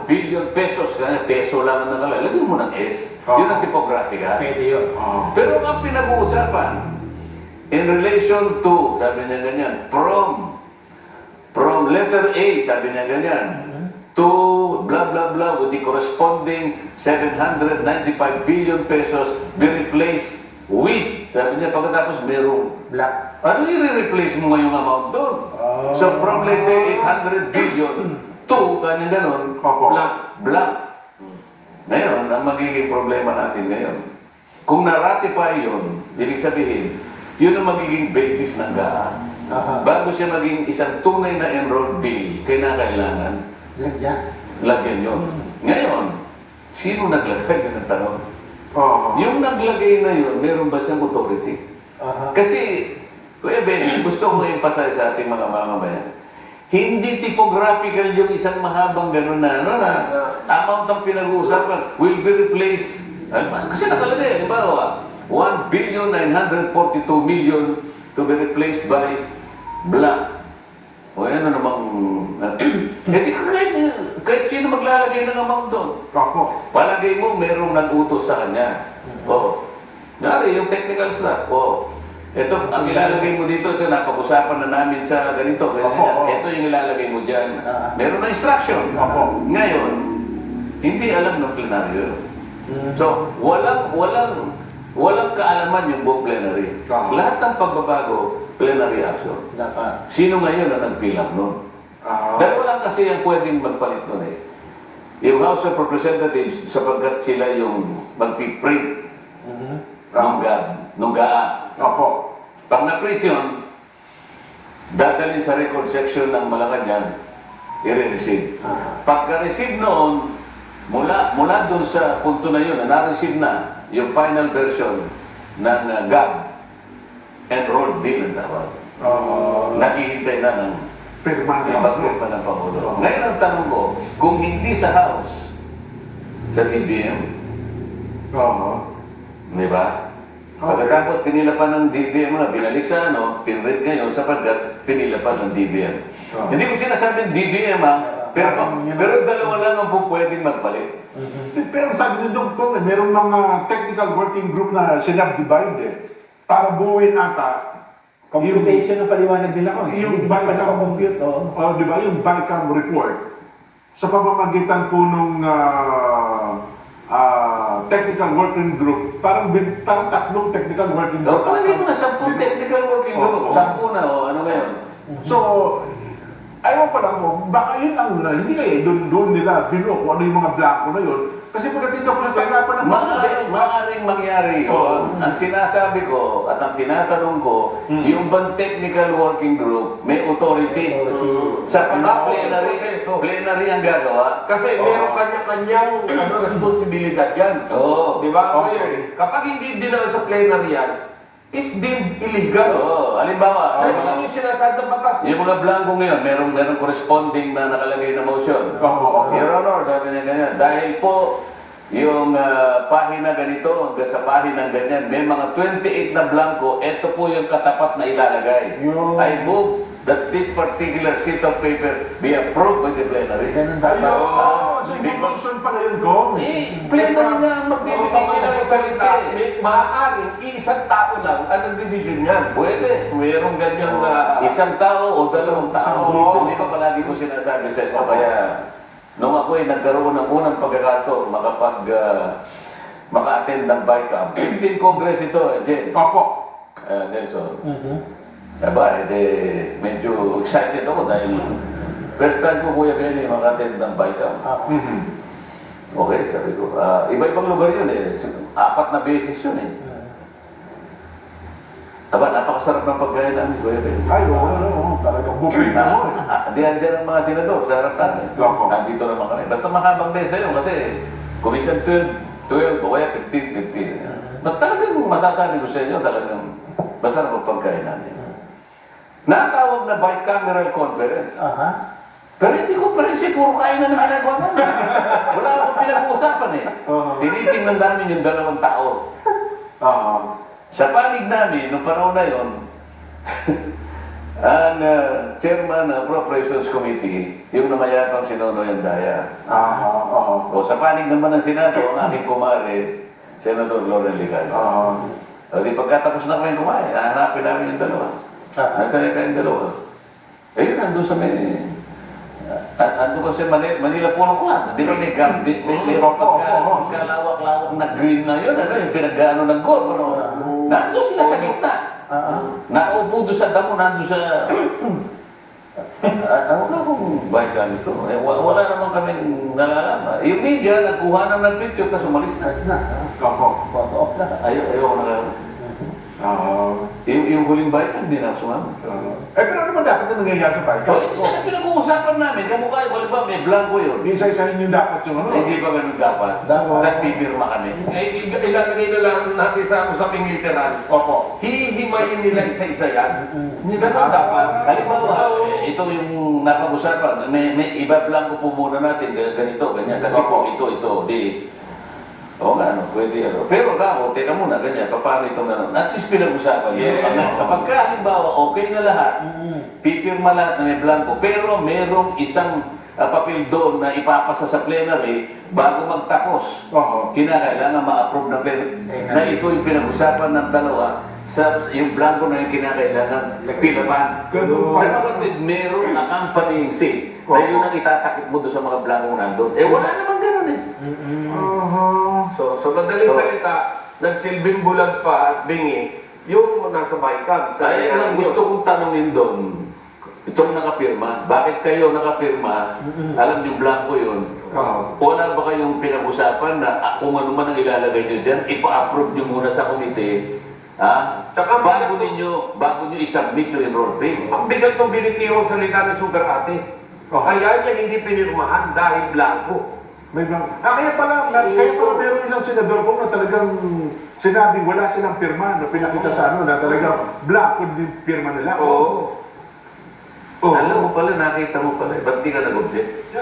billion pesos. Kaya peso lang ang nakalagay. Lagyan mo ng S. Yun ang typographica. Pwede yun. Pero ang pinag-uusapan, in relation to, sabi niya ganyan, from letter A, sabi niya ganyan, to blah blah blah with the corresponding 795 billion pesos be replaced with, sabi niya pagkatapos merong Black. ano i-replace mo ngayong amount doon? So from let's say 800 billion to kanya ganon, black. Ngayon, ang magiging problema natin ngayon, kung na-ratify yun, ibig sabihin, yun ang magiging basis ng GAA. Bago siya maging isang tunay na enrolled bill, kailangan lagyan yun. Ngayon, sino naglagay yun ang tanong? Yung naglagay na yun, meron ba siyang authority? Kasi, Kuya Benny, gusto ko i-emphasize sa ating mga mamamayan, hindi typographical yung isang mahabang gano'n na, amount ang pinag-uusapan will be replaced. Kasi nakalagay, halimbawa, 1,942,000,000 to be replaced by black. O yan na namang... kahit sino maglalagay ng amount doon. Palagay mo, merong nag-utos sa kanya. Nari, yung technical stuff. Ito, ang ilalagay mo dito, ito napag-usapan na namin sa ganito. Ito yung ilalagay mo dyan. Meron na instruction. Ngayon, hindi alam ng plenaryo. So, walang kaalaman yung buong plenary. Lahat ng pagbabago, plenary action. Sino ngayon ang nagpilang nun? Dahil wala kasi ang pwedeng magpalit nun eh. Yung House of Representatives, sapagkat sila yung magpiprint nung GAA. Pag na-print yun, dadalhin sa record section ng Malacanang, i-receive. Pagka-receive noon, mula dun sa punto na yun, na-receive na yung final version ng GAB, enrolled bill ang tawag. Naghihintay na ng pagpirma ng Pangulo. Ngayon ang tanong ko, kung hindi sa House, sa DBM, di ba? Pagkatapos pinilapan ng DBM na, binalik sa pinrint ngayon sapagkat pinilapan ng DBM. Hindi ko sinasabing DBM pero dalawa lang ang pwedeng magpalit. Pero sabi ni Dr. merong mga technical working group na sinabdivide para buuin ata computation ang paliwanag nila ko. Yung BICAM compute, di ba? Yung BICAM report sa pamamagitan po nung technical working group, parang tatlong technical working group. Palagay mo na 10 technical working group. 10 na, ano ngayon? So, ayaw pa lang mo, baka yun ang hindi kaya doon nila binuo kung ano yung mga blanco na yun. Kasi pagdating ko yung kailangan ng Maaring mangyari yun. Ang sinasabi ko at ang tinatanong ko, yung bang technical working group may authority sa plenary ang gagawa. Kasi meron kanya-kanyang responsibilidad yan. Di ba? Kapag hindi dinala sa plenary yan, is deemed illegal. Halimbawa, yung sinasabi ng batas. yung mga blanco ngayon, merong corresponding na nakalagay na motion. Your Honor, sabi niya ganyan, dahil po yung pahina ganito, hanggang sa pahina ganyan, may mga 28 na blanco, ito po yung katapat na ilalagay. I move that this particular sheet of paper be approved by the plenary. So, information pala yun ko? Plenary nga ang magbibigay sila ng salita. Maaaring isang tao lang ang nag-decision yan. Pwede. Mayroong ganyang... Isang tao o dalawang tao. Hindi ba palagi ko sinasabi sa ito? Kaya, nung ako ay nagkaroon ng unang pagkakataon, maka-attend ng BICAM. 15 Congress ito, Jen. Nelson. Aba, medyo excited ako dahil first time ko, Kuya Benny, maka-attend ng BICAM. Okay, sabi ko. Iba-ibang lugar yun eh. 4 na beses yun eh. Aba, napakasarap ng pagkain namin, Kuya Benny. Talagang buffet na mo eh. Diyan ang mga senador, sa harap namin. Nandito naman kami. Basta mahabang mesa yun kasi Commission 12 o kaya 15. But talagang masasabi ko sa inyo, talagang masarap ang pagkain namin. Natawag na bicameral conference. Pero hindi ko parensi, puro kain na ginagawa namin. Wala akong pinag-uusapan eh. Tinitingnan namin yung 2 tao. Sa panig namin, noong panahon na yun, ang chairman ng Appropriations Committee, yung namayapang si Nonoy Andaya. Oo. O sa panig naman ng Senado, ang aking kumare, Senator Loren Ligan. O di pagkatapos na kami kumain, hahanapin namin yung dalawa. Nasaan kayong dalawa? Ayun, nandun sa andun kasi Manila Polo Club. Di ba may garden, may pagkalawak-lawak na green na yun, yung pinag-ano ng golf, nandun sila sa gitna. Naupo doon sa damo, nandun sa... Ano ka kung bike kami ito? Wala naman kaming nalalaman. Yung media, nagkuha na ng picture, tapos umalis na. Photo off na. Ayaw na lang. Yung huling bike, hindi na sumama. Pero ano naman dapat na nangyayari sa bike? Ito sila pinag-uusapan namin. Kamukha yung ba, may blanco yun. Isa-isahin yung dapat yung ano. Hindi ba ganun dapat? Tapos pipirma kami. Ilalagay na lang natin sa usaping literal. Opo. Hihimayin nila isa-isa yan. Ganun dapat. Halimbawa, ito yung napag-usapan. May iba blanco po muna natin. Ganito, ganyan. Kasi po ito. Oo nga, pwede ano. Pero teka muna, ganyan, paano ito na, at least pinag-usapan yun. Kapag halimbawa, okay na lahat, pipirma lahat na may blanco, pero merong isang papel doon na ipapasa sa plenary bago magtapos. Kinakailangan ma-approve na plenary. Na ito yung pinag-usapan ng dalawa, yung blanco na yung kinakailangan pilapan. Sa kapatid, meron accompanying seat na yun ang itatakip mo doon sa mga blanco nandun. Wala naman ganun eh. So madaling salita, nagsilbing bulag pa at bingi, yung nasa bikab. Kaya ang gusto kong tanongin doon, itong nakapirma, bakit kayo nakapirma, alam yung blanco yun, wala ba kayong pinag-usapan na kung ano man ang ilalagay nyo dyan, ipa-approve nyo muna sa komite, bago nyo isubmit yung enroll bill. Ang bigat ng binitiwang salita ng Sugar Ate. Kaya niya hindi pinirmahan dahil blanco. Kaya pala meron ilang senador po na talagang sinabing wala silang pirma na pinakita sa na talagang blanco din pirma nila. Alam mo pala, nakita mo pala, ba't di ka nag-object?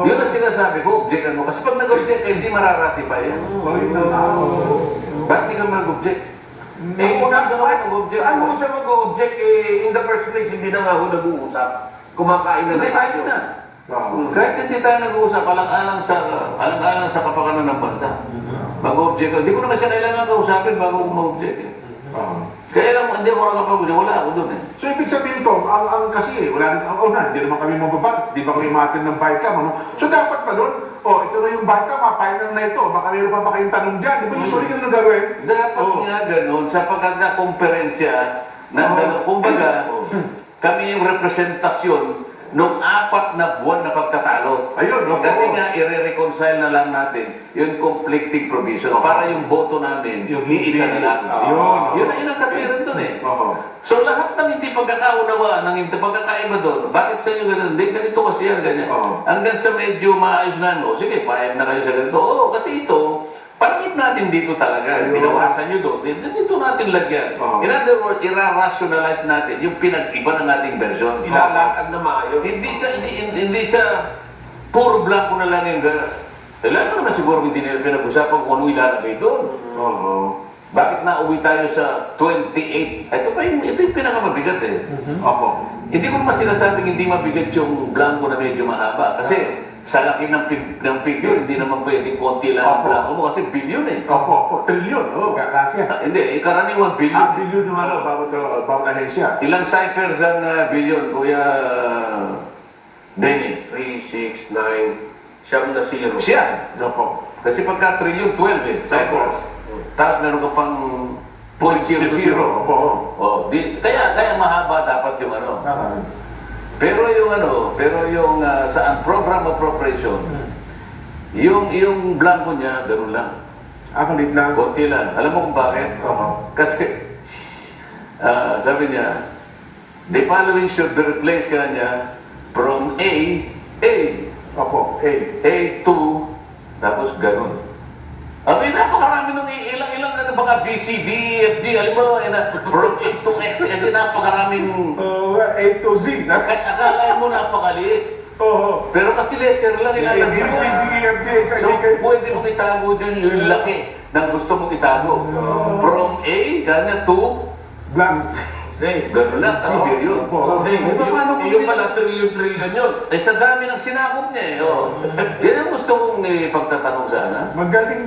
Yun ang sinasabi ko, objectan mo. Kasi pag nag-object ka, hindi mararatify yan. Ba't di ka mag-object? Ano siya mag-object? In the first place, hindi na nga ako nag-uusap. Kumakain na Hindi, kahit na. Kahit hindi tayo nag-uusap, alang-alang sa kapakanan ng bansa. Mag-object ka. Hindi ko naman siya kailangan kausapin bago ko mag-object. Kaya lang, hindi ako nakapag-object. Wala ako doon eh. So, ibig sabihin ko, kasi, wala rin, hindi naman kami mababat, hindi ba kami matin ng bike ano? So, dapat pa doon, ito na yung bike final na ito, baka mayroon pa kayong tanong dyan, di ba? Usually, ganun gagawin? Dapat nga ganun, sapagkat na komperensya, kumbaga, kami yung representasyon nung 4 na buwan na pagtatalo. Ayun, kasi nga, i-reconcile na lang natin yung conflicting provisions para yung boto namin, yung iisa na lang. Yun ang katwiran doon eh. So lahat ng hindi pagkakaunawaan, ng hindi pagkakaiba doon, bakit sa inyo ganun? Hindi, ganito kasi yan, ganyan. Hanggang sa medyo maayos na, sige, payag na kayo sa ganito. Kasi ito, panangit natin dito talaga, binawasan nyo doon, dito natin lagyan. In other words, ira-rationalize natin yung pinag-iba ng ating version. Ilalatag na maayos. Hindi sa puro blanco na lang yung gano'n. Kailangan naman siguro hindi nila pinag-usapan kung ano ilalagay doon. Bakit nauwi tayo sa 28? Ito yung pinakamabigat eh. Hindi ko naman sinasabing hindi mabigat yung blanco na medyo mahaba. Kasi sa laki ng figure, hindi naman pwedeng konti lang ang blanco mo kasi bilyon eh. Trilyon. Hindi, karaniwan bilyon. Bilyon yung bawat ahensya. Ilang ciphers ang bilyon, Kuya Denny? 3, 6, 9, siyam na 0. Siya. Kasi pagka trilyon, 12 eh, ciphers. Tapos meron ka pang 0.00. Kaya mahaba dapat yung ano. Pero yung sa program appropriation, yung blanco niya, ganun lang. Kalit lang. Konti lang. Alam mo kung bakit? Kasi, sabi niya, the following should be replaced niya from A to, tapos ganun. Napakarami nung ilang na baka B, C, D, F, G, alam mo, from A to X, napakaraming... A to Z. Akala mo napakaliit. Pero kasi letter lang ilalagay mo. C, D, F, G. So, pwede mong itago dun yung laki ng gusto mong itago. From A, kanya to... Blank. Kasi, Ganun lang, kasibir yun. Opo. kasi Eh, paano kung yung hindi- pala trillion yun. Eh, sa dami ng sinakop niya eh. Oh. Yan ang gusto kong pagtatanong sana. Magaling